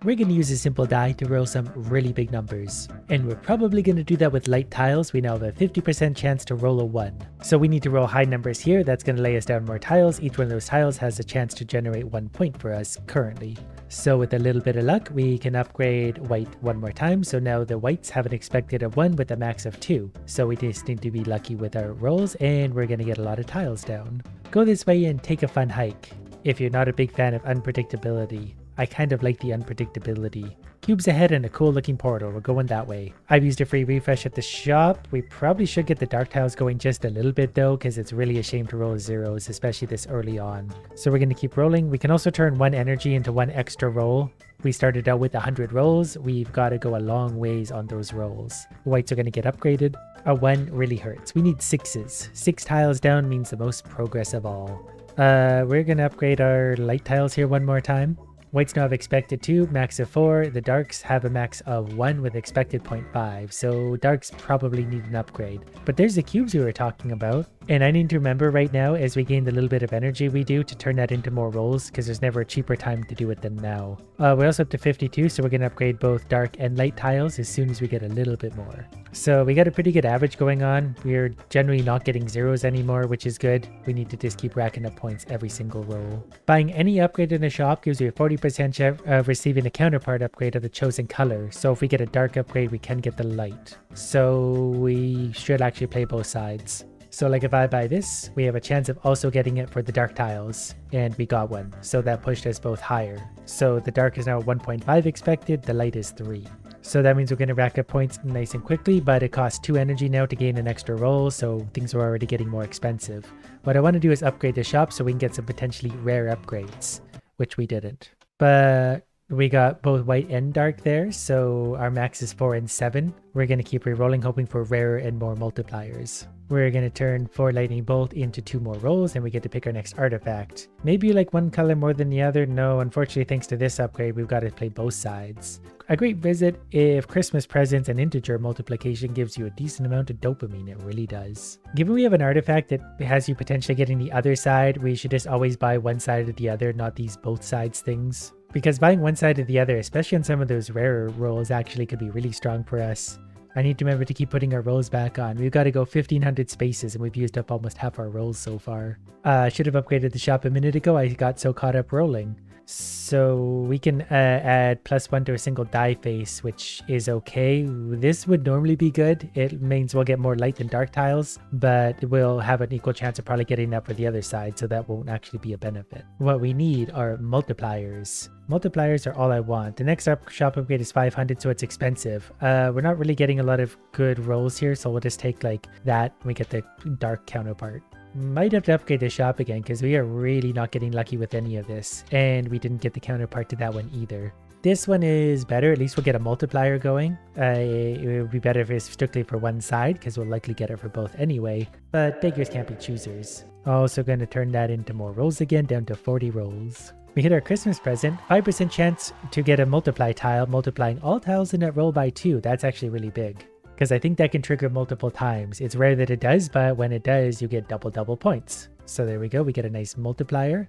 we're going to use a simple die to roll some really big numbers. And we're probably going to do that with light tiles. We now have a 50% chance to roll a 1. So we need to roll high numbers here. That's going to lay us down more tiles. Each one of those tiles has a chance to generate 1 point for us currently. So with a little bit of luck, we can upgrade white one more time. So now the whites have an expected of 1 with a max of 2. So we just need to be lucky with our rolls, and we're going to get a lot of tiles down. Go this way and take a fun hike. If you're not a big fan of unpredictability, I kind of like the unpredictability. Cubes ahead and a cool looking portal. We're going that way. I've used a free refresh at the shop. We probably should get the dark tiles going just a little bit though, because it's really a shame to roll zeros, especially this early on. So we're going to keep rolling. We can also turn 1 energy into 1 extra roll. We started out with 100 rolls. We've got to go a long ways on those rolls. Whites are going to get upgraded. A 1 really hurts. We need 6s. 6 tiles down means the most progress of all. We're going to upgrade our light tiles here one more time. Whites now have expected 2, max of 4. The darks have a max of 1 with expected 0.5. So darks probably need an upgrade. But there's the cubes we were talking about. And I need to remember right now, as we gain the little bit of energy we do, to turn that into more rolls, because there's never a cheaper time to do it than now. We're also up to 52, so we're going to upgrade both dark and light tiles as soon as we get a little bit more. So we got a pretty good average going on. We're generally not getting zeros anymore, which is good. We need to just keep racking up points every single roll. Buying any upgrade in a shop gives you a 40% chance of receiving a counterpart upgrade of the chosen color. So if we get a dark upgrade, we can get the light. So we should actually play both sides. So like if I buy this, we have a chance of also getting it for the dark tiles, and we got one. So that pushed us both higher. So the dark is now 1.5 expected, the light is 3. So that means we're going to rack up points nice and quickly, but it costs 2 energy now to gain an extra roll, so things are already getting more expensive. What I want to do is upgrade the shop so we can get some potentially rare upgrades, which we didn't. But we got both white and dark there, so our max is 4 and 7. We're going to keep re-rolling, hoping for rarer and more multipliers. We're going to turn 4 lightning bolt into 2 more rolls, and we get to pick our next artifact. Maybe you like one color more than the other? No, unfortunately, thanks to this upgrade, we've got to play both sides. A great visit if Christmas presents and integer multiplication gives you a decent amount of dopamine. It really does. Given we have an artifact that has you potentially getting the other side, we should just always buy one side or the other, not these both sides things. Because buying one side or the other, especially on some of those rarer rolls, actually could be really strong for us. I need to remember to keep putting our rolls back on. We've got to go 1500 spaces, and we've used up almost half our rolls so far. I should have upgraded the shop a minute ago. I got so caught up rolling. So we can add +1 to a single die face, which is okay. This would normally be good. It means we'll get more light than dark tiles, but we'll have an equal chance of probably getting that for the other side, so that won't actually be a benefit. What we need are multipliers. Multipliers are all I want. The next shop upgrade is 500, so it's expensive. We're not really getting a lot of good rolls here, so we'll just take like that. We get the dark counterpart. Might have to upgrade the shop again, because we are really not getting lucky with any of this. And we didn't get the counterpart to that one either. This one is better. At least we'll get a multiplier going. It would be better if it's strictly for one side, because we'll likely get it for both anyway. But beggars can't be choosers. Also going to turn that into more rolls again, down to 40 rolls. We hit our Christmas present. 5% chance to get a multiply tile, multiplying all tiles in that roll by 2. That's actually really big, because I think that can trigger multiple times. It's rare that it does, but when it does, you get double points. So there we go. We get a nice multiplier.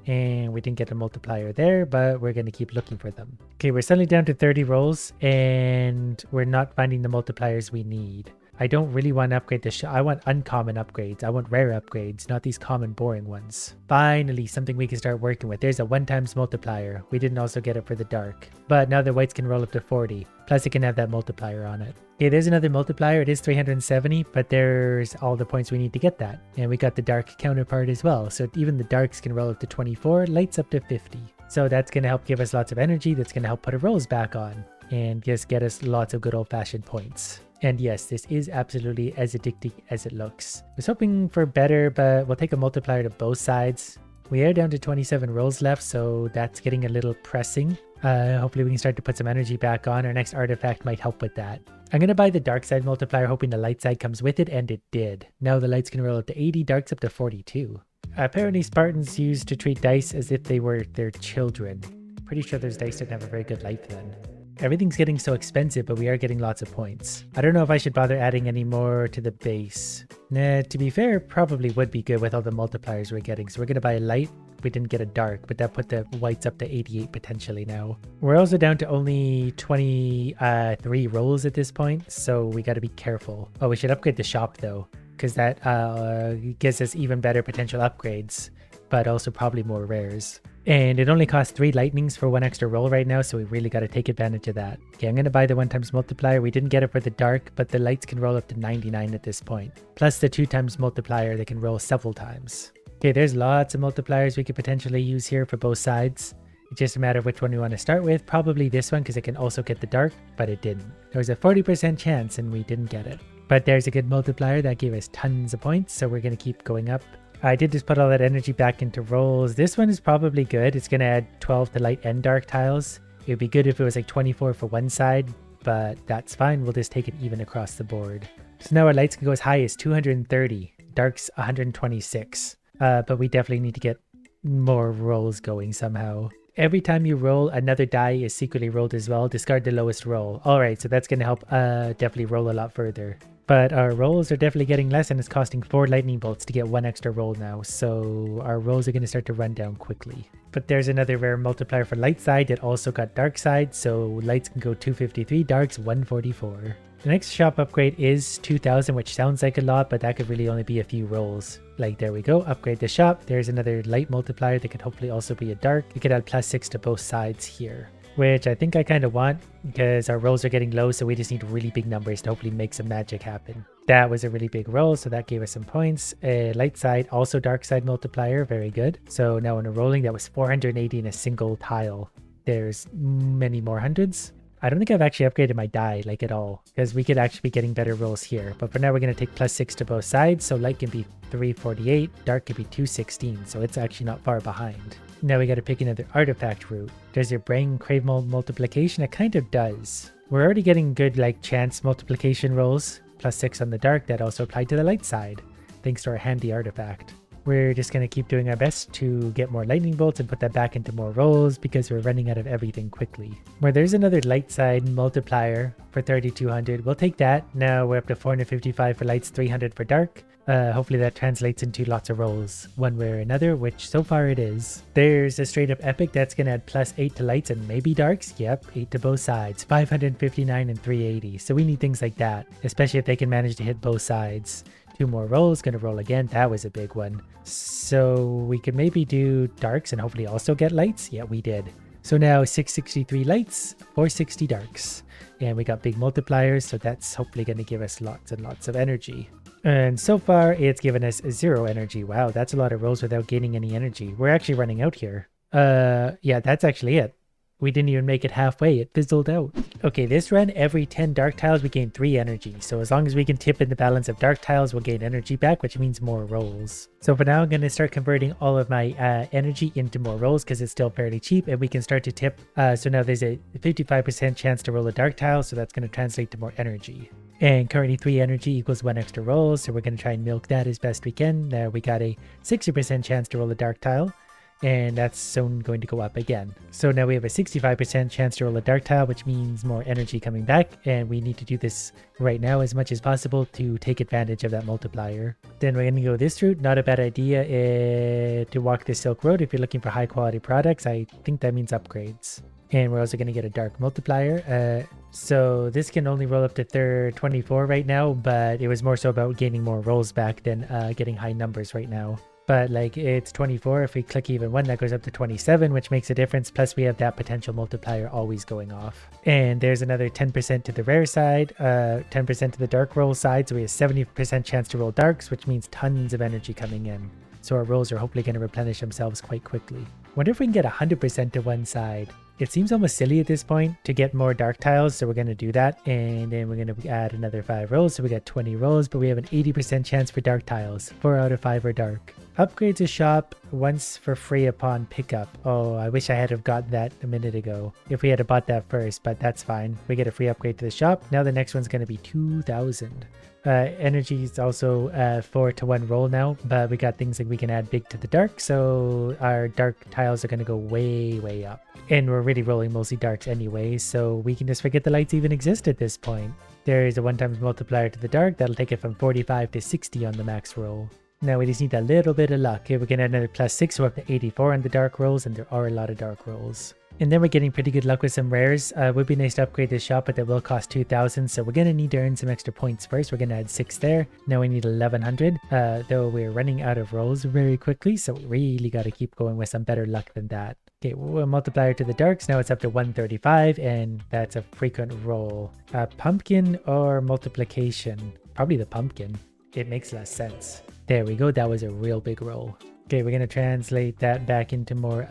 And we didn't get a multiplier there, but we're going to keep looking for them. Okay, we're suddenly down to 30 rolls, and we're not finding the multipliers we need. I don't really want to upgrade the shop. I want uncommon upgrades. I want rare upgrades, not these common boring ones. Finally, something we can start working with. There's a 1 times multiplier. We didn't also get it for the dark. But now the whites can roll up to 40. Plus it can have that multiplier on it. Okay, there's another multiplier. It is 370, but there's all the points we need to get that. And we got the dark counterpart as well. So even the darks can roll up to 24, lights up to 50. So that's going to help give us lots of energy. That's going to help put our rolls back on and just get us lots of good old-fashioned points. And yes, this is absolutely as addicting as it looks. I was hoping for better, but we'll take a multiplier to both sides. We are down to 27 rolls left, so that's getting a little pressing. Hopefully we can start to put some energy back on. Our next artifact might help with that. I'm going to buy the dark side multiplier, hoping the light side comes with it, and it did. Now the lights can roll up to 80, darks up to 42. Apparently Spartans used to treat dice as if they were their children. Pretty sure those dice didn't have a very good life then. Everything's getting so expensive, but we are getting lots of points. I don't know if I should bother adding any more to the base. Nah, to be fair, probably would be good with all the multipliers we're getting. So we're going to buy a light we didn't get a dark, but that put the whites up to 88 potentially now. We're also down to only 23 rolls at this point, so we got to be careful. Oh, we should upgrade the shop though, because that gives us even better potential upgrades, but also probably more rares. And it only costs 3 lightnings for 1 extra roll right now, so we really got to take advantage of that. Okay, I'm going to buy the 1 times multiplier. We didn't get it for the dark, but the lights can roll up to 99 at this point. Plus the 2 times multiplier, they can roll several times. Okay, there's lots of multipliers we could potentially use here for both sides. It's just a matter of which one we want to start with. Probably this one, because it can also get the dark, but it didn't. There was a 40% chance and we didn't get it. But there's a good multiplier that gave us tons of points, so we're going to keep going up. I did just put all that energy back into rolls. This one is probably good. It's going to add 12 to light and dark tiles. It would be good if it was like 24 for one side, but that's fine. We'll just take it even across the board. So now our lights can go as high as 230, darks 126. But we definitely need to get more rolls going somehow. Every time you roll, another die is secretly rolled as well. Discard the lowest roll. Alright, so that's going to help definitely roll a lot further. But our rolls are definitely getting less, and it's costing 4 lightning bolts to get 1 extra roll now. So our rolls are going to start to run down quickly. But there's another rare multiplier for light side that also got dark side. So lights can go 253, darks 144. The next shop upgrade is 2000, which sounds like a lot, but that could really only be a few rolls. Like, there we go, upgrade the shop. There's another light multiplier that could hopefully also be a dark. You could add +6 to both sides here, which I think I kind of want because our rolls are getting low, so we just need really big numbers to hopefully make some magic happen. That was a really big roll, so that gave us some points. Light side, also dark side multiplier, very good. So now when we're rolling, that was 480 in a single tile. There's many more hundreds. I don't think I've actually upgraded my die like at all, because we could actually be getting better rolls here. But for now, we're going to take +6 to both sides. So light can be 348, dark can be 216. So it's actually not far behind. Now we got to pick another artifact route. Does your brain crave multiplication? It kind of does. We're already getting good like chance multiplication rolls. +6 on the dark, that also applied to the light side, thanks to our handy artifact. We're just going to keep doing our best to get more lightning bolts and put that back into more rolls because we're running out of everything quickly. Where there's another light side multiplier for 3200, we'll take that. Now we're up to 455 for lights, 300 for dark. Hopefully that translates into lots of rolls one way or another, which so far it is. There's a straight up epic that's going to add +8 to lights and maybe darks. Yep, 8 to both sides, 559 and 380. So we need things like that, especially if they can manage to hit both sides. 2 more rolls, gonna roll again. That was a big one. So we could maybe do darks and hopefully also get lights. Yeah, we did. So now 663 lights, 460 darks. And we got big multipliers, so that's hopefully gonna give us lots and lots of energy. And so far, it's given us 0 energy. Wow, that's a lot of rolls without gaining any energy. We're actually running out here. Yeah, that's actually it. We didn't even make it halfway, it fizzled out. Okay, this run, every 10 dark tiles we gain 3 energy. So as long as we can tip in the balance of dark tiles, we'll gain energy back, which means more rolls. So for now, I'm going to start converting all of my energy into more rolls because it's still fairly cheap and we can start to tip. So now there's a 55% chance to roll a dark tile, so that's going to translate to more energy. And currently 3 energy equals 1 extra roll, so we're going to try and milk that as best we can. Now we got a 60% chance to roll a dark tile. And that's soon going to go up again. So now we have a 65% chance to roll a dark tile, which means more energy coming back. And we need to do this right now as much as possible to take advantage of that multiplier. Then we're going to go this route. Not a bad idea to walk the Silk Road if you're looking for high quality products. I think that means upgrades. And we're also going to get a dark multiplier. So this can only roll up to 24 right now, but it was more so about gaining more rolls back than getting high numbers right now. But like it's 24, if we click even 1, that goes up to 27, which makes a difference. Plus we have that potential multiplier always going off. And there's another 10% to the rare side, 10% to the dark roll side. So we have 70% chance to roll darks, which means tons of energy coming in. So our rolls are hopefully going to replenish themselves quite quickly. Wonder if we can get 100% to one side. It seems almost silly at this point to get more dark tiles, so we're going to do that. And then we're going to add another 5 rolls, so we got 20 rolls, but we have an 80% chance for dark tiles. 4 out of 5 are dark. Upgrade to shop once for free upon pickup. Oh, I wish I had have got that a minute ago. If we had bought that first, but that's fine. We get a free upgrade to the shop. Now the next one's going to be 2,000. Energy is also 4 to 1 roll now, but we got things like we can add big to the dark, so our dark tiles are going to go way up. And we're really rolling mostly darks anyway, so we can just forget the lights even exist at this point. There is a 1 times multiplier to the dark that'll take it from 45 to 60 on the max roll. Now we just need a little bit of luck. Okay, we're gonna add another +6, so we're up to 84 on the dark rolls, and there are a lot of dark rolls. And then we're getting pretty good luck with some rares. Would be nice to upgrade this shop, but that will cost 2,000. So we're going to need to earn some extra points first. We're going to add 6 there. Now we need 1,100, though we're running out of rolls very quickly. So we really got to keep going with some better luck than that. Okay, we'll multiplier to the darks. Now it's up to 135, and that's a frequent roll. Pumpkin or multiplication? Probably the pumpkin. It makes less sense. There we go. That was a real big roll. Okay, we're going to translate that back into more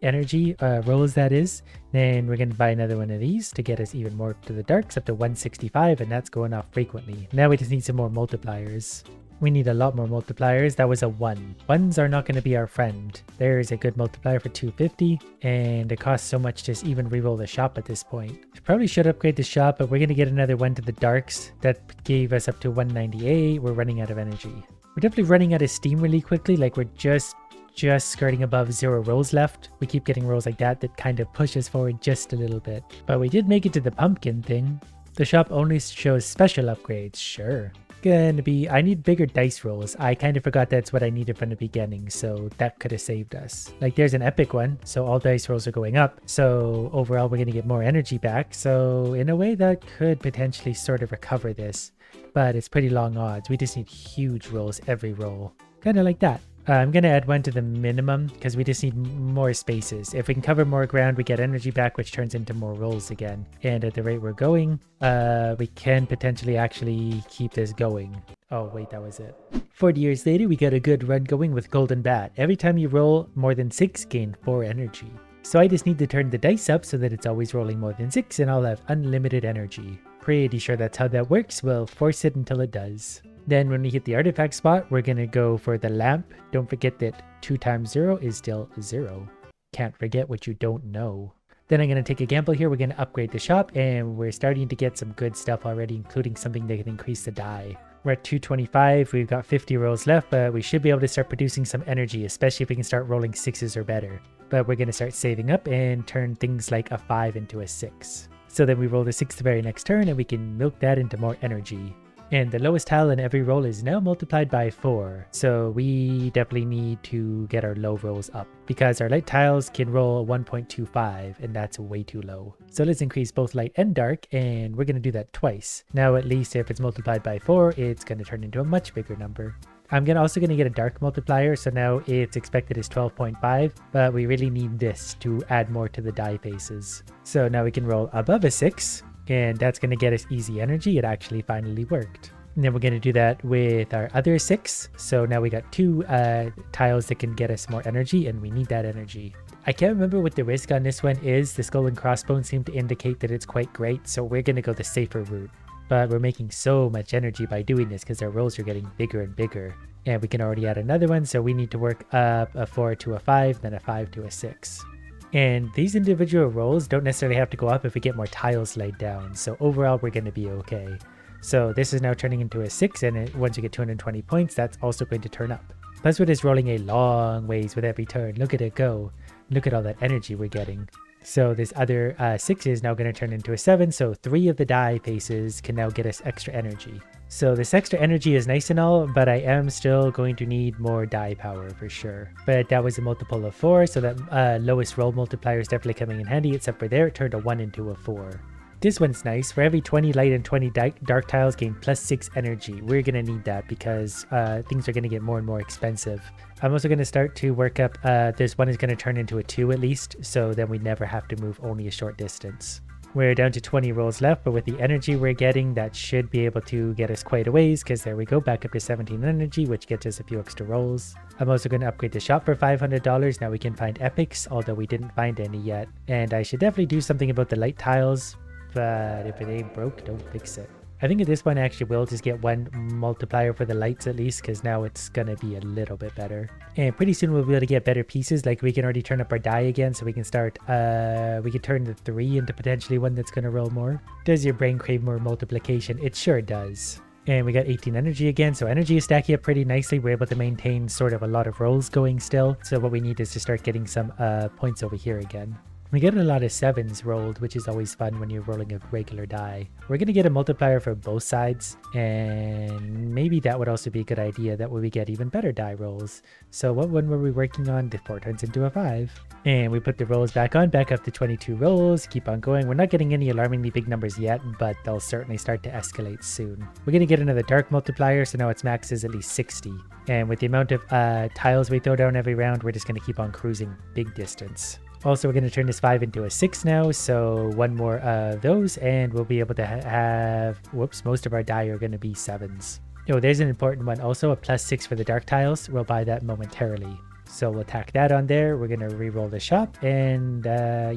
energy rolls, that is. Then we're going to buy another one of these to get us even more to the darks, up to 165, and that's going off frequently. Now we just need some more multipliers. We need a lot more multipliers. That was a 1. 1s are not going to be our friend. There's a good multiplier for 250, and it costs so much to just even reroll the shop at this point. Probably should upgrade the shop, but we're going to get another one to the darks. That gave us up to 198. We're running out of energy. We're definitely running out of steam really quickly. Like, we're just skirting above 0 rolls left. We keep getting rolls like that kind of push us forward just a little bit. But we did make it to the pumpkin thing. The shop only shows special upgrades. Sure. I need bigger dice rolls. I kind of forgot that's what I needed from the beginning, so that could have saved us. Like, there's an epic one, so all dice rolls are going up. So overall, we're going to get more energy back. So in a way, that could potentially sort of recover this. But it's pretty long odds. We just need huge rolls every roll. Kind of like that. I'm going to add one to the minimum because we just need more spaces. If we can cover more ground, we get energy back, which turns into more rolls again. And at the rate we're going, we can potentially actually keep this going. Oh, wait, that was it. 40 years later, we got a good run going with Golden Bat. Every time you roll more than 6, gain 4 energy. So I just need to turn the dice up so that it's always rolling more than 6 and I'll have unlimited energy. Pretty sure that's how that works. We'll force it until it does. Then when we hit the artifact spot, we're going to go for the lamp. Don't forget that 2 times 0 is still 0. Can't forget what you don't know. Then I'm going to take a gamble here. We're going to upgrade the shop, and we're starting to get some good stuff already, including something that can increase the die. We're at 225. We've got 50 rolls left, but we should be able to start producing some energy, especially if we can start rolling 6s or better. But we're going to start saving up and turn things like a 5 into a 6. So then we roll the 6 the very next turn, and we can milk that into more energy. And the lowest tile in every roll is now multiplied by 4. So we definitely need to get our low rolls up because our light tiles can roll 1.25 and that's way too low. So let's increase both light and dark, and we're going to do that twice. Now at least if it's multiplied by 4, it's going to turn into a much bigger number. I'm also going to get a dark multiplier, so now it's expected as 12.5, but we really need this to add more to the die faces. So now we can roll above a 6. And that's going to get us easy energy. It actually finally worked. And then we're going to do that with our other 6. So now we got 2 tiles that can get us more energy, and we need that energy. I can't remember what the risk on this one is. The skull and crossbones seem to indicate that it's quite great, so we're going to go the safer route. But we're making so much energy by doing this because our rolls are getting bigger and bigger. And we can already add another one, so we need to work up a 4 to a 5, then a 5 to a 6. And these individual rolls don't necessarily have to go up if we get more tiles laid down. So overall, we're going to be okay. So this is now turning into a 6, and once you get 220 points, that's also going to turn up. Plus, we're just rolling a long ways with every turn. Look at it go. Look at all that energy we're getting. So this other 6 is now going to turn into a 7. So 3 of the die faces can now get us extra energy. So this extra energy is nice and all, but I am still going to need more die power for sure. But that was a multiple of 4, so that lowest roll multiplier is definitely coming in handy, except for there it turned a 1 into a 4. This one's nice. For every 20 light and 20 dark tiles gain plus 6 energy. We're going to need that because things are going to get more and more expensive. I'm also going to start to work up, this one is going to turn into a 2 at least, so then we never have to move only a short distance. We're down to 20 rolls left, but with the energy we're getting, that should be able to get us quite a ways, because there we go, back up to 17 energy, which gets us a few extra rolls. I'm also going to upgrade the shop for $500. Now we can find epics, although we didn't find any yet. And I should definitely do something about the light tiles, but if it ain't broke, don't fix it. I think at this point I actually will just get one multiplier for the lights at least, because now it's going to be a little bit better. And pretty soon we'll be able to get better pieces, like we can already turn up our die again, so we can start, we can turn the 3 into potentially one that's going to roll more. Does your brain crave more multiplication? It sure does. And we got 18 energy again, so energy is stacking up pretty nicely. We're able to maintain sort of a lot of rolls going still, so what we need is to start getting some points over here again. We get a lot of 7s rolled, which is always fun when you're rolling a regular die. We're going to get a multiplier for both sides, and maybe that would also be a good idea. That way we get even better die rolls. So what one were we working on? The 4 turns into a 5. And we put the rolls back on, back up to 22 rolls, keep on going. We're not getting any alarmingly big numbers yet, but they'll certainly start to escalate soon. We're going to get another dark multiplier, so now its max is at least 60. And with the amount of tiles we throw down every round, we're just going to keep on cruising big distance. Also, we're going to turn this 5 into a 6 now, so one more of those, and we'll be able to have, most of our die are going to be 7s. Oh, there's an important one also, a +6 for the dark tiles. We'll buy that momentarily. So we'll tack that on there. We're going to re-roll the shop, and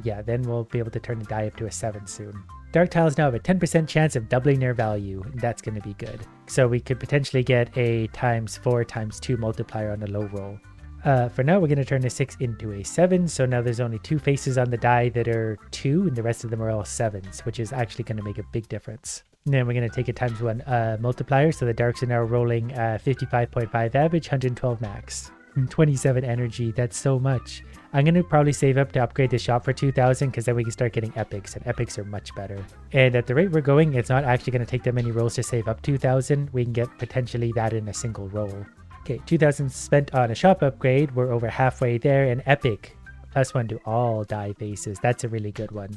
yeah, then we'll be able to turn the die up to a 7 soon. Dark tiles now have a 10% chance of doubling their value, and that's going to be good. So we could potentially get a ×4 ×2 multiplier on a low roll. For now, we're going to turn a 6 into a 7, so now there's only 2 faces on the die that are 2, and the rest of them are all 7s, which is actually going to make a big difference. And then we're going to take a ×1 multiplier, so the darks are now rolling 55.5 average, 112 max. 27 energy, that's so much. I'm going to probably save up to upgrade the shop for 2000 because then we can start getting epics, and epics are much better. And at the rate we're going, it's not actually going to take that many rolls to save up 2000. We can get potentially that in a single roll. Okay, 2000 spent on a shop upgrade. We're over halfway there, and epic +1 to all die faces. That's a really good one.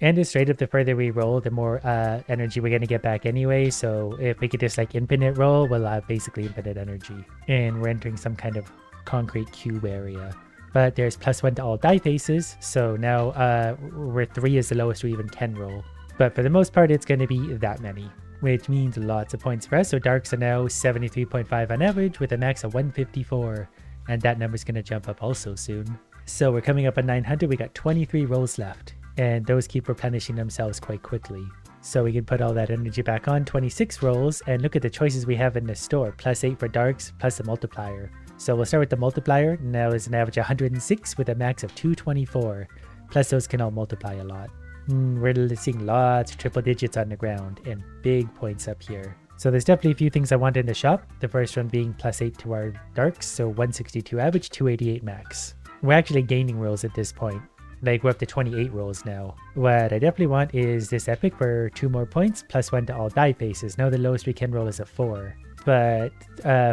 And it's straight up, the further we roll, the more energy we're going to get back anyway. So if we could just like infinite roll, we'll have basically infinite energy. And we're entering some kind of concrete cube area. But there's +1 to all die faces. So now where 3 is the lowest we even can roll. But for the most part, it's going to be that many, which means lots of points for us. So darks are now 73.5 on average with a max of 154. And that number's going to jump up also soon. So we're coming up on 900. We got 23 rolls left. And those keep replenishing themselves quite quickly. So we can put all that energy back on, 26 rolls, and look at the choices we have in the store. +8 for darks, plus a multiplier. So we'll start with the multiplier. Now it's an average 106 with a max of 224. Plus those can all multiply a lot. We're seeing lots of triple digits on the ground and big points up here. So there's definitely a few things I want in the shop. The first one being +8 to our darks, so 162 average, 288 max. We're actually gaining rolls at this point. Like, we're up to 28 rolls now. What I definitely want is this epic for 2 more points, +1 to all die faces. Now the lowest we can roll is a 4. But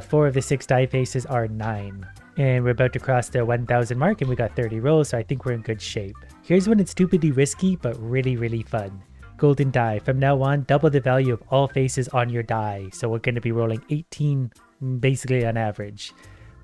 4 of the 6 die faces are 9. And we're about to cross the 1000 mark, and we got 30 rolls, so I think we're in good shape. Here's when it's stupidly risky, but really, really fun. Golden die. From now on, double the value of all faces on your die. So we're going to be rolling 18, basically on average.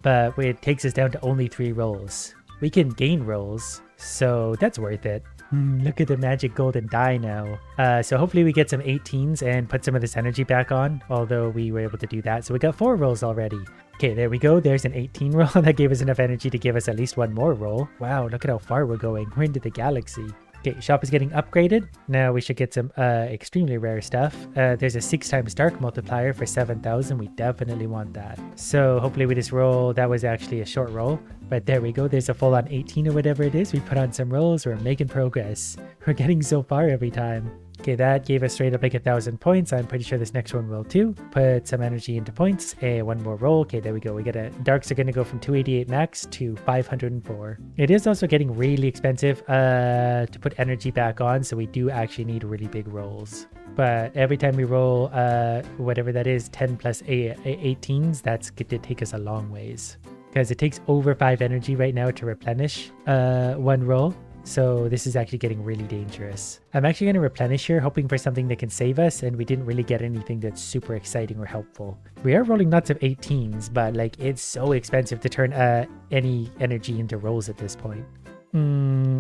But it takes us down to only 3 rolls. We can gain rolls, so that's worth it. Look at the magic golden die now. So hopefully we get some 18s and put some of this energy back on, although we were able to do that. So we got 4 rolls already. Okay, there we go. There's an 18 roll. That gave us enough energy to give us at least 1 more roll. Wow, look at how far we're going. We're into the galaxy. Okay, shop is getting upgraded. Now we should get some extremely rare stuff. There's a 6 times dark multiplier for 7000. We definitely want that. So hopefully we just roll. That was actually a short roll. But there we go. There's a full on 18 or whatever it is. We put on some rolls. We're making progress. We're getting so far every time. Okay, that gave us straight up like 1000 points. I'm pretty sure this next one will too. Put some energy into points. And 1 more roll. Okay, there we go. We get a darks are going to go from 288 max to 504. It is also getting really expensive to put energy back on. So we do actually need really big rolls. But every time we roll whatever that is, 10 plus 18s, that's going to take us a long ways. Because it takes over 5 energy right now to replenish 1 roll. So this is actually getting really dangerous. I'm actually going to replenish here, hoping for something that can save us, and we didn't really get anything that's super exciting or helpful. We are rolling lots of 18s, but like it's so expensive to turn any energy into rolls at this point.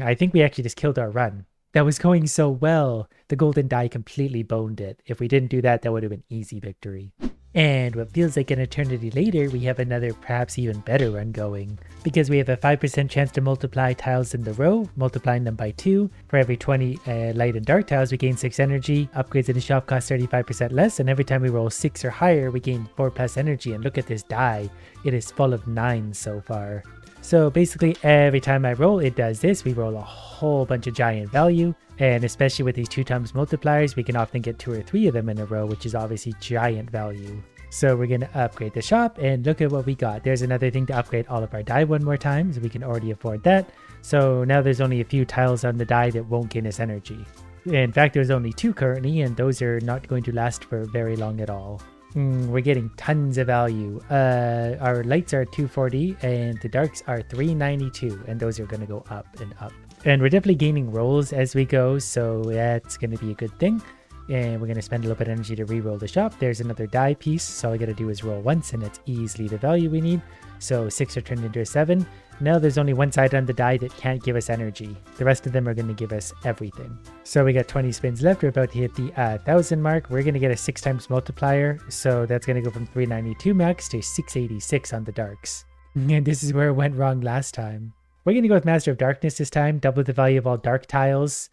I think we actually just killed our run. That was going so well. The golden die completely boned it. If we didn't do that, that would have been easy victory. And what feels like an eternity later, we have another perhaps even better run going. Because we have a 5% chance to multiply tiles in the row, multiplying them by 2. For every 20 light and dark tiles, we gain 6 energy. Upgrades in the shop cost 35% less, and every time we roll 6 or higher, we gain 4 plus energy. And look at this die. It is full of 9s so far. So basically every time I roll, it does this. We roll a whole bunch of giant value. And especially with these 2 times multipliers, we can often get 2 or 3 of them in a row, which is obviously giant value. So we're going to upgrade the shop and look at what we got. There's another thing to upgrade all of our die one more time, so we can already afford that. So now there's only a few tiles on the die that won't gain us energy. In fact, there's only 2 currently, and those are not going to last for very long at all. We're getting tons of value. Our lights are 240 and the darks are 392, and those are going to go up and up. And we're definitely gaining rolls as we go, so that's going to be a good thing. And we're going to spend a little bit of energy to re-roll the shop. There's another die piece, so all I got to do is roll once, and it's easily the value we need. So 6 are turned into a 7. Now there's only one side on the die that can't give us energy. The rest of them are going to give us everything. So we got 20 spins left. We're about to hit the 1,000 mark. We're going to get a 6 times multiplier. So that's going to go from 392 max to 686 on the darks. And this is where it went wrong last time. We're going to go with Master of Darkness this time. Double the value of all dark tiles.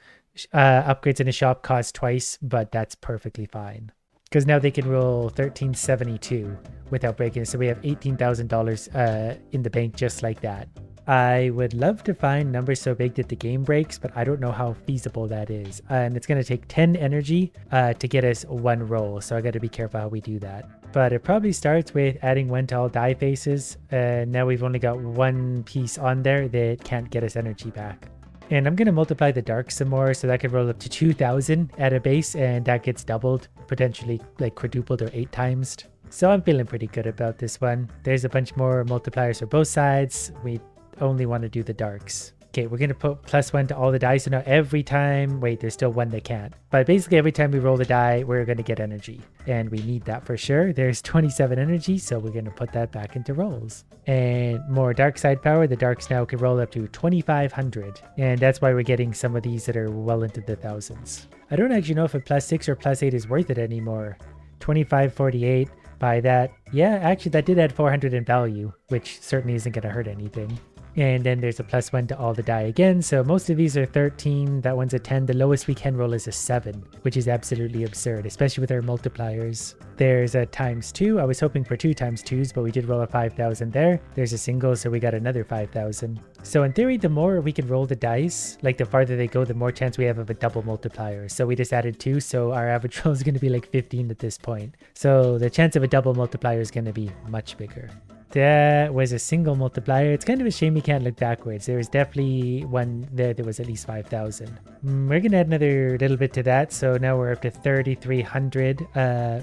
Upgrades in a shop cost twice, but that's perfectly fine. Because now they can roll 1372 without breaking it. So we have $18,000 in the bank just like that. I would love to find numbers so big that the game breaks, but I don't know how feasible that is. And it's going to take 10 energy to get us 1 roll. So I got to be careful how we do that. But it probably starts with adding 1 to all die faces. Now we've only got 1 piece on there that can't get us energy back. And I'm going to multiply the dark some more, so that could roll up to 2,000 at a base, and that gets doubled, potentially like quadrupled or 8 times. So I'm feeling pretty good about this one. There's a bunch more multipliers for both sides. We only want to do the darks. Okay, we're going to put +1 to all the dice. So now every time, wait, there's still 1 that can't. But basically every time we roll the die, we're going to get energy. And we need that for sure. There's 27 energy, so we're going to put that back into rolls. And more dark side power. The darks now can roll up to 2,500. And that's why we're getting some of these that are well into the thousands. I don't actually know if a +6 or +8 is worth it anymore. 2548. By that, yeah, actually that did add 400 in value, which certainly isn't going to hurt anything. And then there's a +1 to all the die again. So most of these are 13. That one's a 10. The lowest we can roll is a 7, which is absolutely absurd, especially with our multipliers. There's a ×2. I was hoping for 2 ×2s, but we did roll a 5,000 there. There's a single, so we got another 5,000. So in theory, the more we can roll the dice, like the farther they go, the more chance we have of a double multiplier. So we just added 2, so our average roll is going to be like 15 at this point. So the chance of a double multiplier is going to be much bigger. That was a single multiplier. It's kind of a shame we can't look backwards. There was definitely one there that was at least 5,000. We're going to add another little bit to that. So now we're up to 3,300.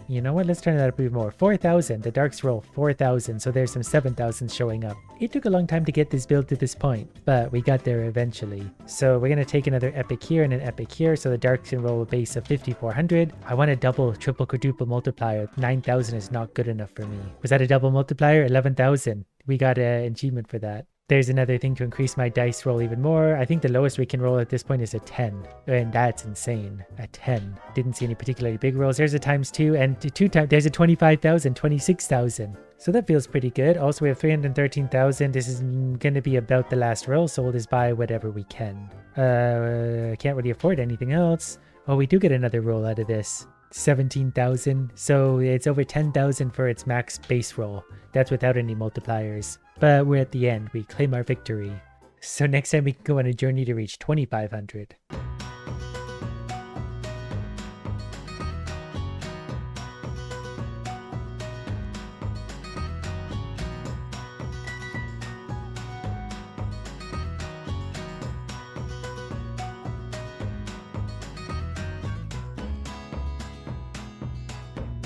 You know what? Let's turn that up even more. 4,000. The darks roll 4,000. So there's some 7,000 showing up. It took a long time to get this build to this point, but we got there eventually. So we're going to take another epic here and an epic here. So the darks can roll a base of 5,400. I want a double, triple, quadruple multiplier. 9,000 is not good enough for me. Was that a double multiplier? 11,000. We got an achievement for that. There's another thing to increase my dice roll even more. I think the lowest we can roll at this point is a 10. And that's insane. A 10. Didn't see any particularly big rolls. There's a ×2 and 2 times. There's a 25,000, 26,000. So that feels pretty good. Also, we have 313,000. This is going to be about the last roll, so we'll just buy whatever we can. Can't really afford anything else. Oh, we do get another roll out of this. 17,000. So it's over 10,000 for its max base roll. That's without any multipliers. But we're at the end. We claim our victory. So next time we can go on a journey to reach 2,500.